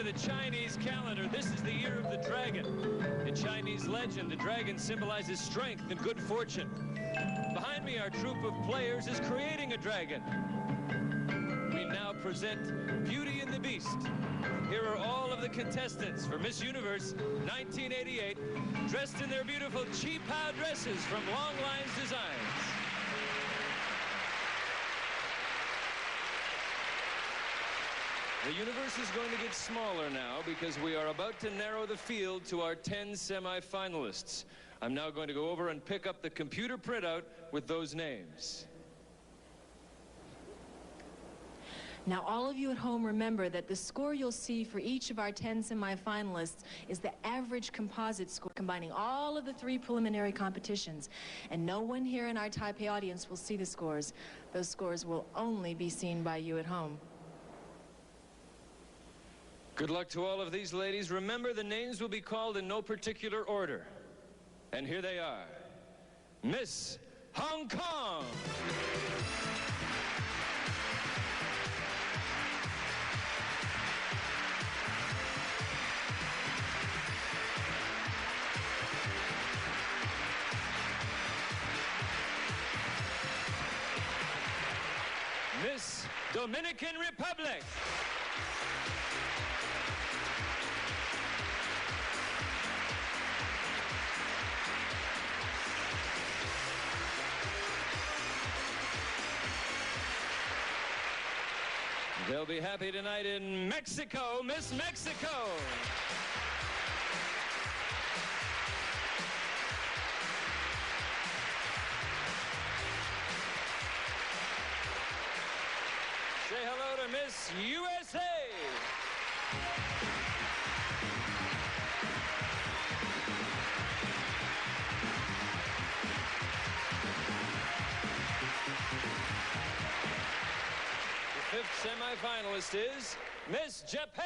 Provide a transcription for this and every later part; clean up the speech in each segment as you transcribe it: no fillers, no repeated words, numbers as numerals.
to the Chinese calendar, this is the year of the dragon. In Chinese legend, the dragon symbolizes strength and good fortune. Behind me, our troupe of players is creating a dragon. We now present Beauty and the Beast. Here are all of the contestants for Miss Universe 1988, dressed in their beautiful chi-pao dresses from Long Lines Designs. The universe is going to get smaller now because we are about to narrow the field to our 10 semifinalists. I'm now going to go over and pick up the computer printout with those names. Now, all of you at home remember that the score you'll see for each of our 10 semifinalists is the average composite score, combining all of the 3 preliminary competitions. And no one here in our Taipei audience will see the scores. Those scores will only be seen by you at home. Good luck to all of these ladies. Remember, the names will be called in no particular order. And here they are. Miss Hong Kong. Miss Dominican Republic. They'll be happy tonight in Mexico, Miss Mexico. Say hello to Miss USA. The 5th semifinalist is Miss Japan.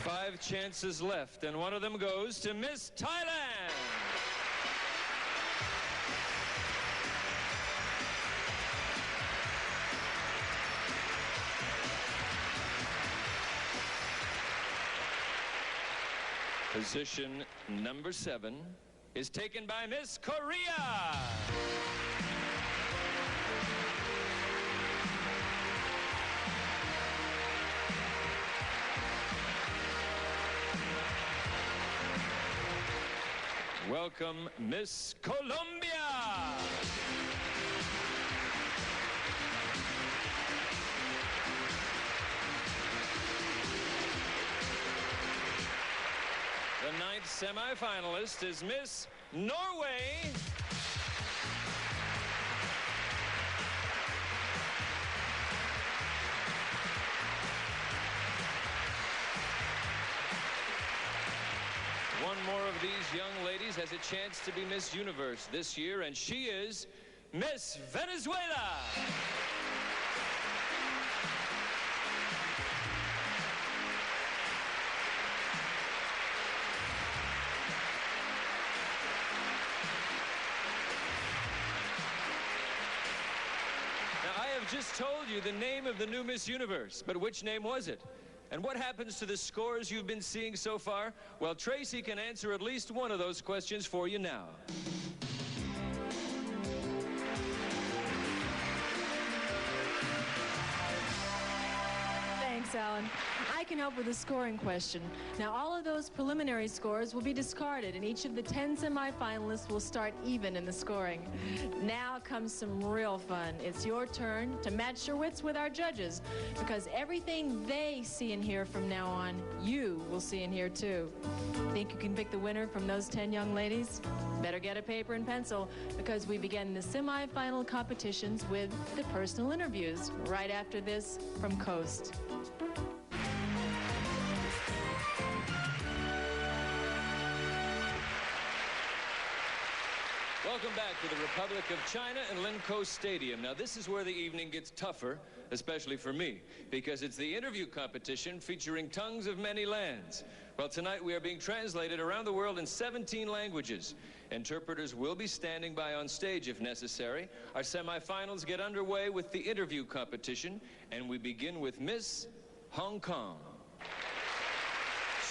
5 chances left, and one of them goes to Miss Thailand. Position number 7 is taken by Miss Korea. Welcome, Miss Colombia. The 9th semifinalist is Miss Norway. One more of these young ladies has a chance to be Miss Universe this year, and she is Miss Venezuela. I have just told you the name of the new Miss Universe, but which name was it? And what happens to the scores you've been seeing so far? Well, Tracy can answer at least one of those questions for you now. Thanks, Alan. I can help with the scoring question. Now, all of those preliminary scores will be discarded, and each of the 10 semifinalists will start even in the scoring. Now comes some real fun. It's your turn to match your wits with our judges, because everything they see and hear from now on, you will see and hear too. Think you can pick the winner from those 10 young ladies? Better get a paper and pencil, because we begin the semifinal competitions with the personal interviews right after this from Coast. Welcome back to the Republic of China and Linkou Stadium. Now, this is where the evening gets tougher, especially for me, because it's the interview competition featuring tongues of many lands. Well, tonight we are being translated around the world in 17 languages. Interpreters will be standing by on stage if necessary. Our semifinals get underway with the interview competition, and we begin with Miss Hong Kong.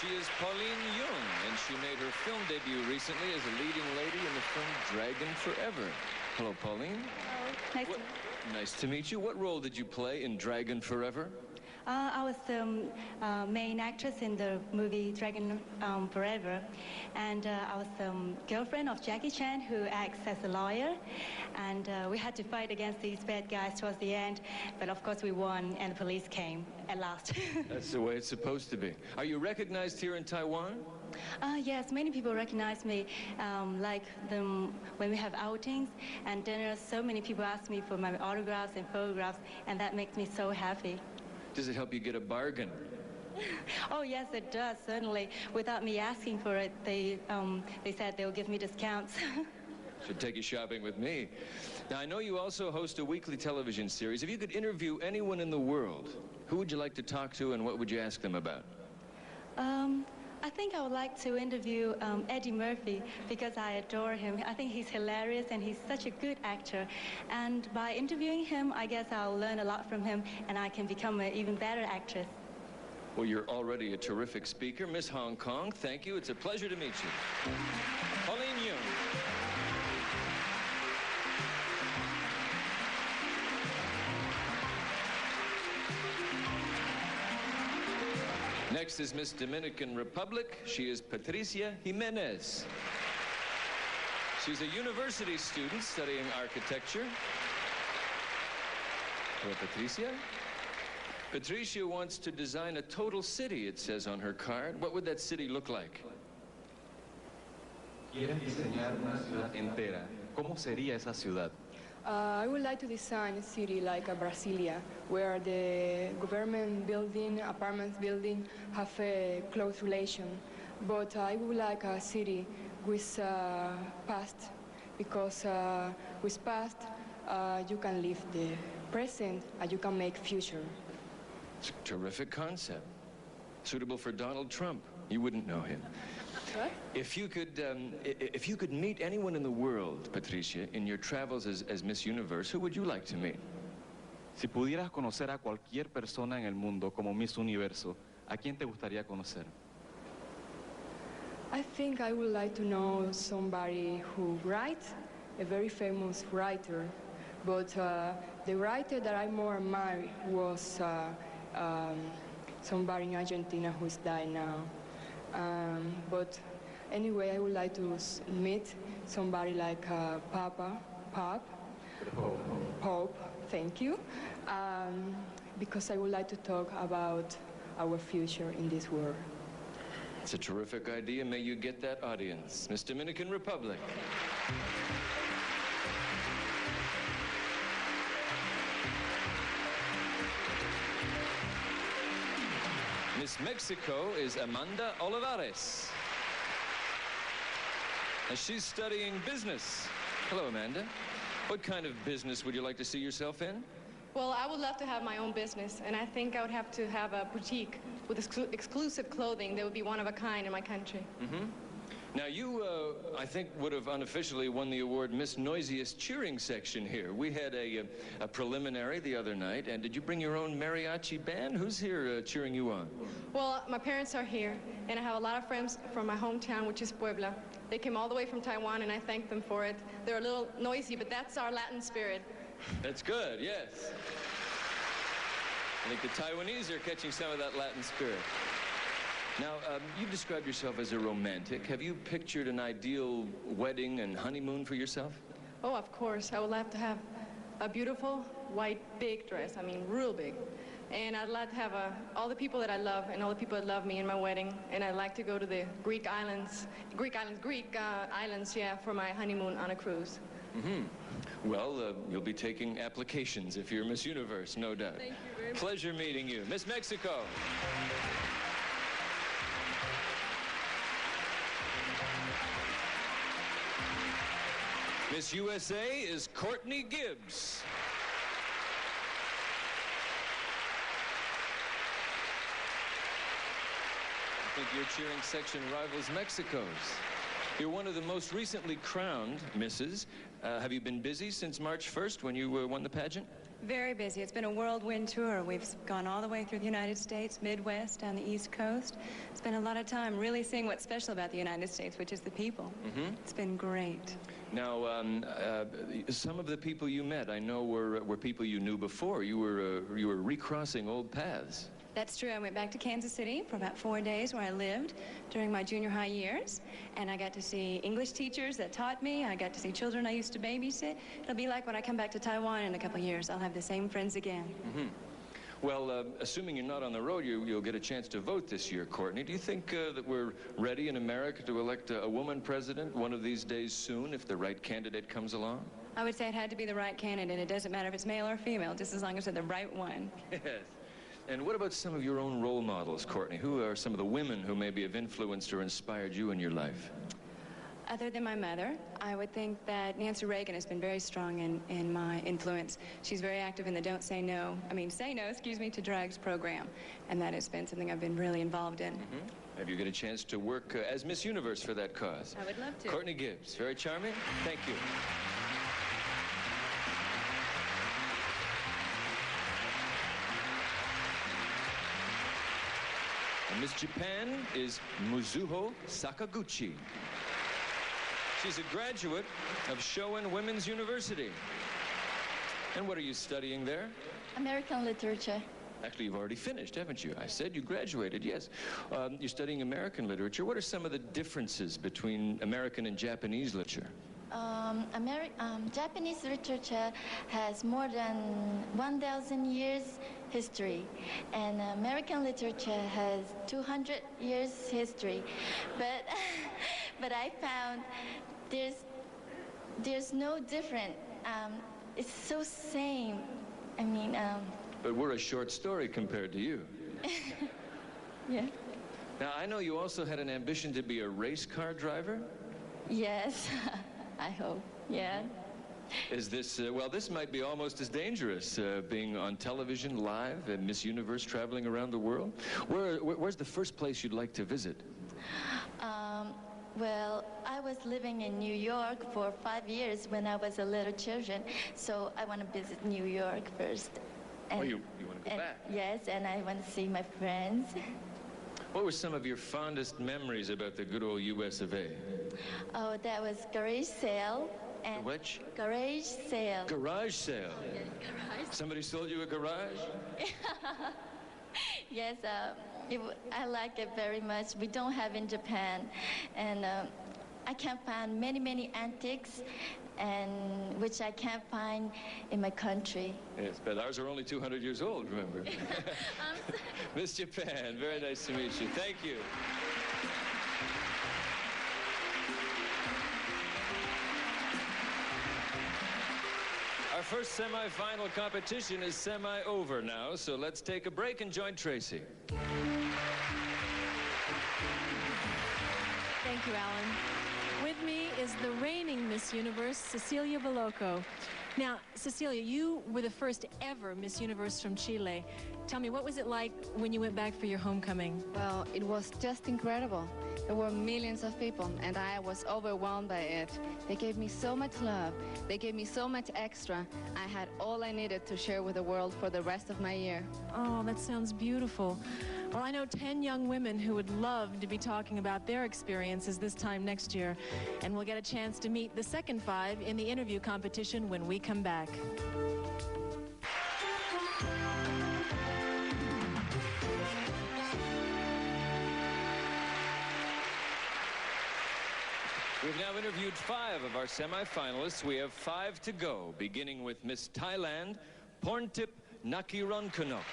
She is Pauline Young, and she made her film debut recently as a leading lady in the film Dragon Forever. Hello, Pauline. Hello. Nice to meet you. What role did you play in Dragon Forever? I was the main actress in the movie Dragon Forever, and I was the girlfriend of Jackie Chan, who acts as a lawyer, and we had to fight against these bad guys towards the end, but of course we won, and the police came at last. That's the way it's supposed to be. Are you recognized here in Taiwan? Yes, many people recognize me, when we have outings and dinners. So many people ask me for my autographs and photographs, and that makes me so happy. Does it help you get a bargain? Oh yes, it does, certainly. Without me asking for it, they said they'll give me discounts. Should take you shopping with me. Now, I know you also host a weekly television series. If you could interview anyone in the world, who would you like to talk to and what would you ask them about? I think I would like to interview Eddie Murphy because I adore him. I think he's hilarious and he's such a good actor. And by interviewing him, I guess I'll learn a lot from him and I can become an even better actress. Well, you're already a terrific speaker. Miss Hong Kong, thank you. It's a pleasure to meet you. Pauline Young. Next is Miss Dominican Republic. She is Patricia Jimenez. She's a university student studying architecture. Hello, Patricia. Patricia wants to design a total city, it says on her card. What would that city look like? ¿Quieres diseñar una ciudad entera? ¿Cómo sería esa ciudad? I would like to design a city like Brasilia, where the government building, apartments building, have a close relation. But I would like a city with past, because with past you can live the present and you can make future. It's a terrific concept. Suitable for Donald Trump. You wouldn't know him. What? If you could meet anyone in the world, Patricia, in your travels as Miss Universe, who would you like to meet? Si pudieras conocer a cualquier persona en el mundo como Miss Universo, ¿a quién te gustaría conocer? I think I would like to know somebody who writes, a very famous writer. But the writer that I more admire was somebody in Argentina who's died now. But anyway, I would like to meet somebody like Pope, thank you, because I would like to talk about our future in this world. It's a terrific idea. May you get that audience. Miss Dominican Republic. Miss Mexico is Amanda Olivares. And she's studying business. Hello, Amanda. What kind of business would you like to see yourself in? Well, I would love to have my own business, and I think I would have to have a boutique with exclusive clothing that would be one of a kind in my country. Mm-hmm. Now, you, I think, would have unofficially won the award Miss Noisiest Cheering Section here. We had a preliminary the other night, and did you bring your own mariachi band? Who's here cheering you on? Well, my parents are here, and I have a lot of friends from my hometown, which is Puebla. They came all the way from Taiwan, and I thank them for it. They're a little noisy, but that's our Latin spirit. That's good, yes. I think the Taiwanese are catching some of that Latin spirit. Now, you've described yourself as a romantic. Have you pictured an ideal wedding and honeymoon for yourself? Oh, of course. I would love to have a beautiful, white, big dress. I mean, real big. And I'd like to have all the people that I love and all the people that love me in my wedding. And I'd like to go to the Greek islands, yeah, for my honeymoon on a cruise. Mm-hmm. Well, you'll be taking applications if you're Miss Universe, no doubt. Thank you very much. Pleasure meeting you. Miss Mexico. Miss USA is Courtney Gibbs. I think your cheering section rivals Mexico's. You're one of the most recently crowned misses. Have you been busy since March 1st when you won the pageant? Very busy. It's been a whirlwind tour. We've gone all the way through the United States, Midwest, down the East Coast. Spent a lot of time really seeing what's special about the United States, which is the people. It's been great. Now, some of the people you met, I know, were people you knew before. You were recrossing old paths. That's true. I went back to Kansas City for about 4 days where I lived during my junior high years. And I got to see English teachers that taught me. I got to see children I used to babysit. It'll be like when I come back to Taiwan in a couple of years. I'll have the same friends again. Well, assuming you're not on the road, you'll get a chance to vote this year, Courtney. Do you think that we're ready in America to elect a woman president one of these days soon if the right candidate comes along? I would say it had to be the right candidate. It doesn't matter if it's male or female, just as long as they're the right one. Yes. And what about some of your own role models, Courtney? Who are some of the women who maybe have influenced or inspired you in your life? Other than my mother, I would think that Nancy Reagan has been very strong in my influence. She's very active in the Say No to Drugs program, and that has been something I've been really involved in. Have you get a chance to work as Miss Universe for that cause? I would love to. Courtney Gibbs, very charming. Thank you. And Miss Japan is Mizuho Sakaguchi. She's a graduate of Shoen Women's University. And what are you studying there? American literature. Actually, you've already finished, haven't you? I said you graduated, yes. You're studying American literature. What are some of the differences between American and Japanese literature? Japanese literature has more than 1,000 years history, and American literature has 200 years history. But I found there's no different. It's so same. I mean. But we're a short story compared to you. Yeah. Now, I know you also had an ambition to be a race car driver? Yes, I hope, yeah. Is this, well, this might be almost as dangerous, being on television live and Miss Universe traveling around the world. Where's the first place you'd like to visit? Well, I was living in New York for 5 years when I was a little children, so I want to visit New York first. And, you want to go back? Yes, and I want to see my friends. What were some of your fondest memories about the good old US of A? Oh, that was garage sale. And The which? Garage sale. Garage sale. Yes, garage. Somebody sold you a garage? Yes, I like it very much. We don't have in Japan, and I can find many antiques, and which I can't find in my country. Yes, but ours are only 200 years old, remember? Miss Japan, very nice to meet you. Thank you. Our first semi-final competition is semi-over now, so let's take a break and join Tracy. Thank you, Alan. With me is the reigning Miss Universe, Cecilia Veloco. Now, Cecilia, you were the first ever Miss Universe from Chile. Tell me, what was it like when you went back for your homecoming? Well, it was just incredible. There were millions of people, and I was overwhelmed by it. They gave me so much love. They gave me so much extra. I had all I needed to share with the world for the rest of my year. Oh, that sounds beautiful. Well, I know 10 young women who would love to be talking about their experiences this time next year. And we'll get a chance to meet the second 5 in the interview competition when we come back. We've now interviewed 5 of our semifinalists. We have 5 to go, beginning with Miss Thailand, Porntip Nakironkanok.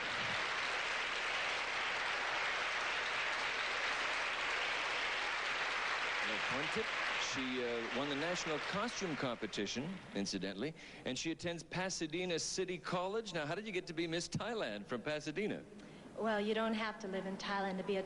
Porntip, she won the national costume competition, incidentally, and she attends Pasadena City College. Now, how did you get to be Miss Thailand from Pasadena? Well, you don't have to live in Thailand to be a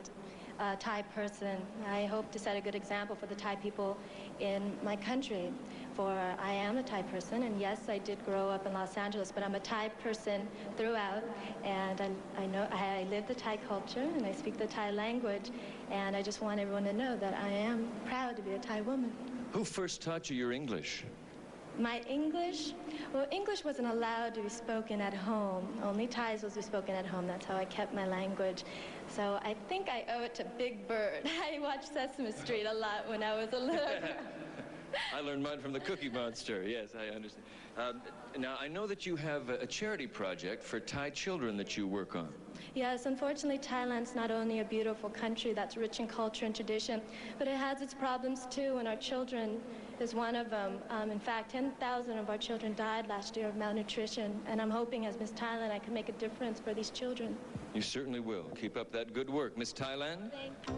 Thai person. I hope to set a good example for the Thai people in my country. for I am a Thai person, and yes, I did grow up in Los Angeles, but I'm a Thai person throughout, and I know I live the Thai culture and I speak the Thai language, and I just want everyone to know that I am proud to be a Thai woman. Who first taught you your English? My English? Well, English wasn't allowed to be spoken at home. Only Thai was to be spoken at home. That's how I kept my language. So I think I owe it to Big Bird. I watched Sesame Street a lot when I was a little girl. I learned mine from the Cookie Monster. Yes, I understand. Now, I know that you have a charity project for Thai children that you work on. Yes, unfortunately, Thailand's not only a beautiful country that's rich in culture and tradition, but it has its problems too, and our children is one of them. In fact, 10,000 of our children died last year of malnutrition, and I'm hoping as Miss Thailand I can make a difference for these children. You certainly will. Keep up that good work. Miss Thailand? Thank you.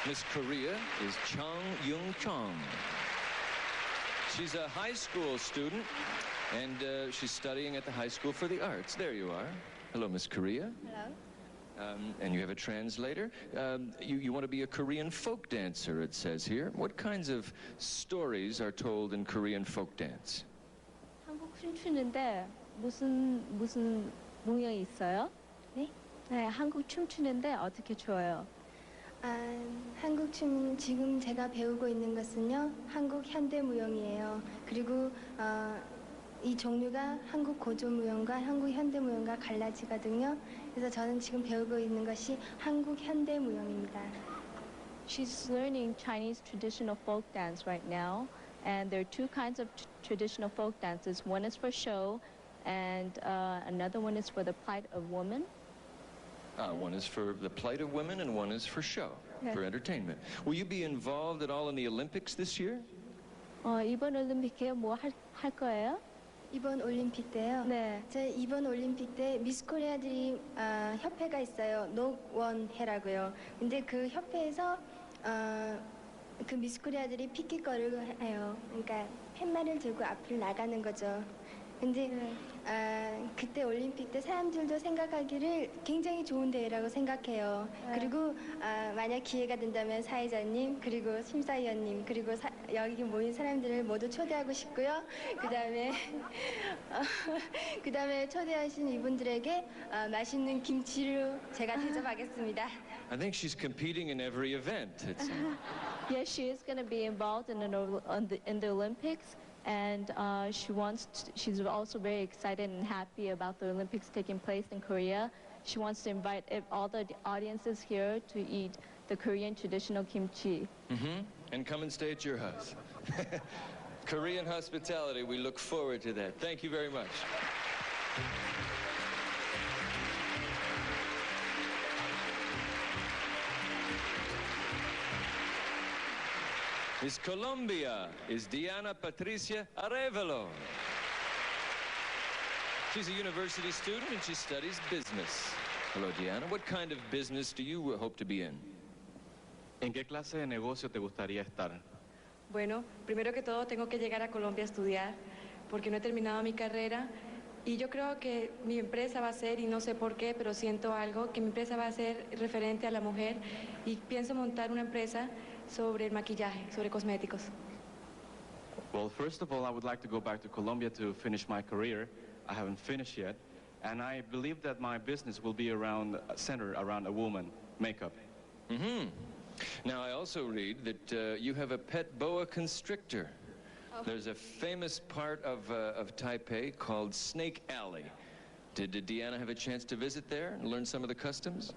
Miss Korea is Chung Yung Chung. She's a high school student, and she's studying at the High School for the Arts. There you are. Hello, Miss Korea. Hello. And you have a translator. You want to be a Korean folk dancer, it says here. What kinds of stories are told in Korean folk dance? 한국 춤추는데 무슨 동요가 있어요? 네? 네, 한국 춤추는데 어떻게 춰요? 한국 춤 지금 제가 배우고 있는 것은요, 한국 현대무용이에요. 그리고 이 종류가 한국 고조무용과 한국 현대무용과 갈라지거든요. 그래서 저는 지금 배우고 있는 것이 한국 현대무용입니다. She's learning Chinese traditional folk dance right now, and there are two kinds of traditional folk dances. One is for show, and another one is for the plight of women. One is for the plight of women, and one is for show, 네. for entertainment. Will you be involved at all in the Olympics this year? 이번 올림픽에 뭐 할 거예요? 이번 올림픽 때요? 네. 제 이번 올림픽 때 미스 코리아들이 협회가 있어요. 녹원회라고요. 근데 그 협회에서 그 미스 코리아들이 피켓거리를 해요. 그러니까 팻말을 들고 앞을 나가는 거죠. 근데 그때 올림픽 때 사람들도 생각하기를 굉장히 좋은 대회라고 생각해요. 그리고 만약 기회가 된다면 사회자님, 그리고 심사위원님, 그리고 여기 모인 사람들을 모두 초대하고 싶고요. 그다음에 초대하신 이분들에게 맛있는 김치를 제가 대접하겠습니다. I think she's competing in every event. Yes, she is going to be involved in the Olympics. And she's also very excited and happy about the Olympics taking place in Korea. She wants to invite all the audiences here to eat the Korean traditional kimchi. And come and stay at your house. Korean hospitality, we look forward to that. Thank you very much. Miss Colombia is Diana Patricia Arevalo. She's a university student and she studies business. Hello, Diana. What kind of business do you hope to be in? ¿En qué clase de negocio te gustaría estar? Bueno, primero que todo tengo que llegar a Colombia a estudiar porque no he terminado mi carrera y yo creo que mi empresa va a ser, y no sé por qué, pero siento algo, que mi empresa va a ser referente a la mujer y pienso montar una empresa sobre el maquillaje, sobre cosméticos. Well, first of all, I would like to go back to Colombia to finish my career. I haven't finished yet. And I believe that my business will be centered around a woman, makeup. Now, I also read that you have a pet boa constrictor. There's a famous part of Taipei called Snake Alley. Did Deanna have a chance to visit there and learn some of the customs?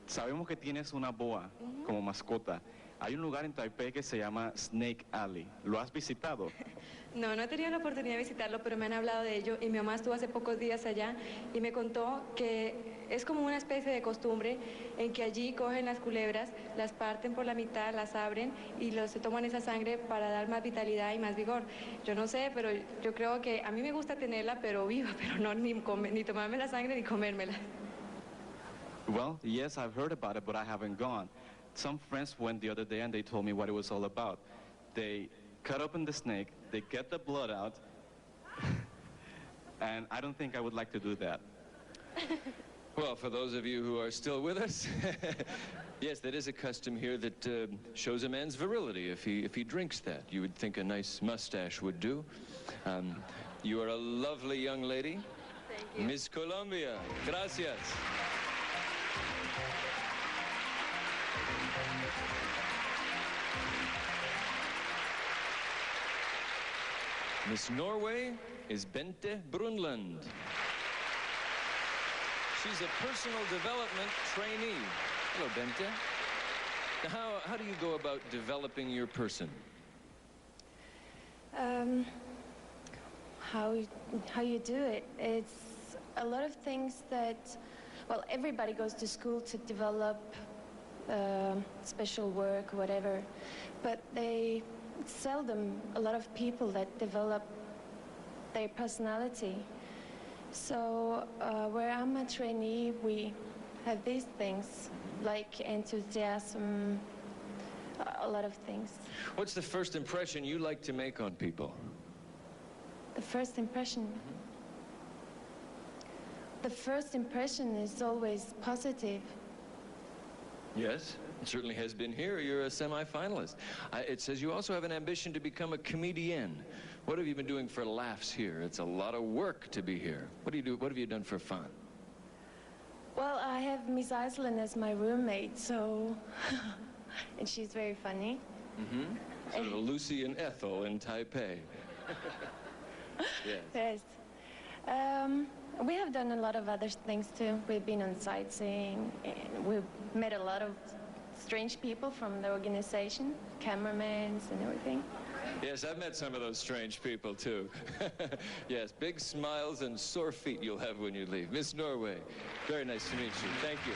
Sabemos que tienes una boa como mascota. Hay un lugar en Taipei que se llama Snake Alley. ¿Lo has visitado? No, no he tenido la oportunidad de visitarlo, pero me han hablado de ello y mi mamá estuvo hace pocos días allá y me contó que es como una especie de costumbre en que allí cogen las culebras, las parten por la mitad, las abren y se toman esa sangre para dar más vitalidad y más vigor. Yo no sé, pero yo creo que a mí me gusta tenerla, pero viva, pero no ni tomarme la sangre ni comérmela. Well, yes, I've heard about it, but I haven't gone. Some friends went the other day and they told me what it was all about. They cut open the snake, they get the blood out, and I don't think I would like to do that. Well, for those of you who are still with us, yes, that is a custom here that shows a man's virility if he drinks that. You would think a nice mustache would do. You are a lovely young lady. Thank you. Miss Colombia. Gracias. Miss Norway is Bente Brunland. She's a personal development trainee. Hello, Bente. Now, how do you go about developing your person? How you do it? It's a lot of things that, well, everybody goes to school to develop special work, whatever, but it's seldom a lot of people that develop their personality. So where I'm a trainee, we have these things like enthusiasm, a lot of things. What's the first impression you like to make on people? The first impression? The first impression is always positive. Yes, it certainly has been here. You're a semi-finalist. It says you also have an ambition to become a comedian. What have you been doing for laughs here? It's a lot of work to be here. What do you do? What have you done for fun? Well, I have Miss Iceland as my roommate, so and she's very funny. Mm-hmm. Sort of a Lucy and Ethel in Taipei. Yes. Yes. We have done a lot of other things too. We've been on sightseeing, and we've met a lot of strange people from the organization, cameramans and everything. Yes, I've met some of those strange people too. Yes, big smiles and sore feet you'll have when you leave. Miss Norway, very nice to meet you. Thank you.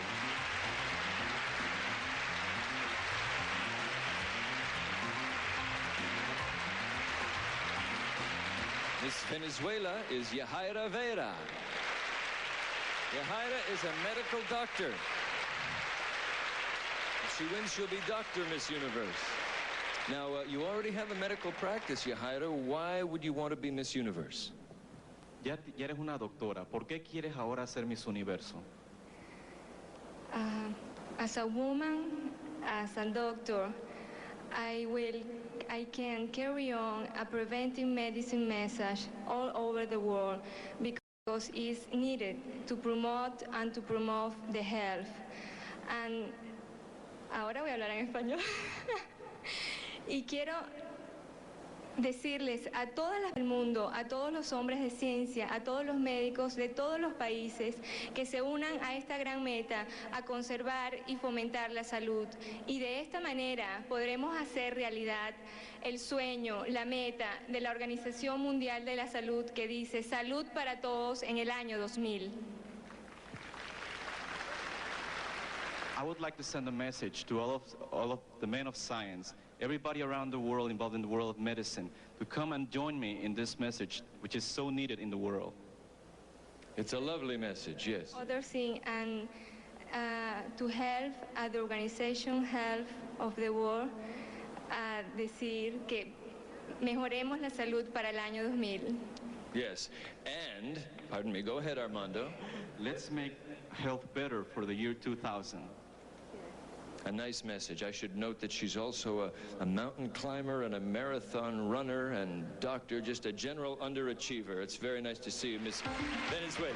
Miss Venezuela is Yahaira Vera. Yahaira is a medical doctor. If she wins, she'll be Dr. Miss Universe. Now, you already have a medical practice, Yahaira. Why would you want to be Miss Universe? Ya eres una doctora. ¿Por qué quieres ahora ser Miss Universo? As a woman, as a doctor, I can carry on a preventive medicine message all over the world because it's needed to promote the health. And ahora voy a hablar en español. Y quiero decirles a todas las del mundo, a todos los hombres de ciencia, a todos los médicos de todos los países que se unan a esta gran meta, a conservar y fomentar la salud. Y de esta manera podremos hacer realidad el sueño, la meta de la Organización Mundial de la Salud que dice salud para todos en el año 2000. I would like to send a message to all of the men of science, everybody around the world involved in the world of medicine, to come and join me in this message, which is so needed in the world. It's a lovely message, yes. Other thing, and to help the Organization Health of the World, decir que mejoremos la salud para el año 2000. Yes, and, pardon me, go ahead, Armando. Let's make health better for the year 2000. A nice message. I should note that she's also a mountain climber and a marathon runner and doctor, just a general underachiever. It's very nice to see you, Miss Venezuela.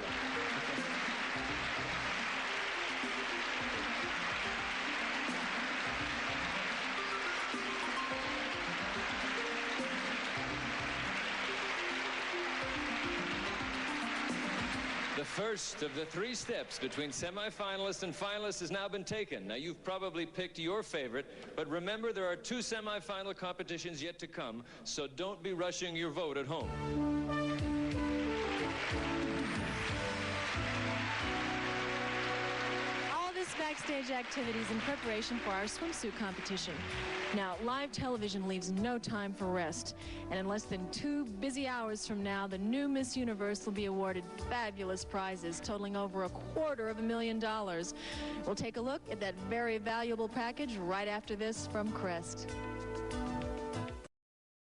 The first of the 3 steps between semifinalists and finalists has now been taken. Now, you've probably picked your favorite, but remember there are 2 semifinal competitions yet to come, so don't be rushing your vote at home. All this backstage activities in preparation for our swimsuit competition. Now, live television leaves no time for rest. And in less than 2 busy hours from now, the new Miss Universe will be awarded fabulous prizes totaling over $250,000. We'll take a look at that very valuable package right after this from Crest.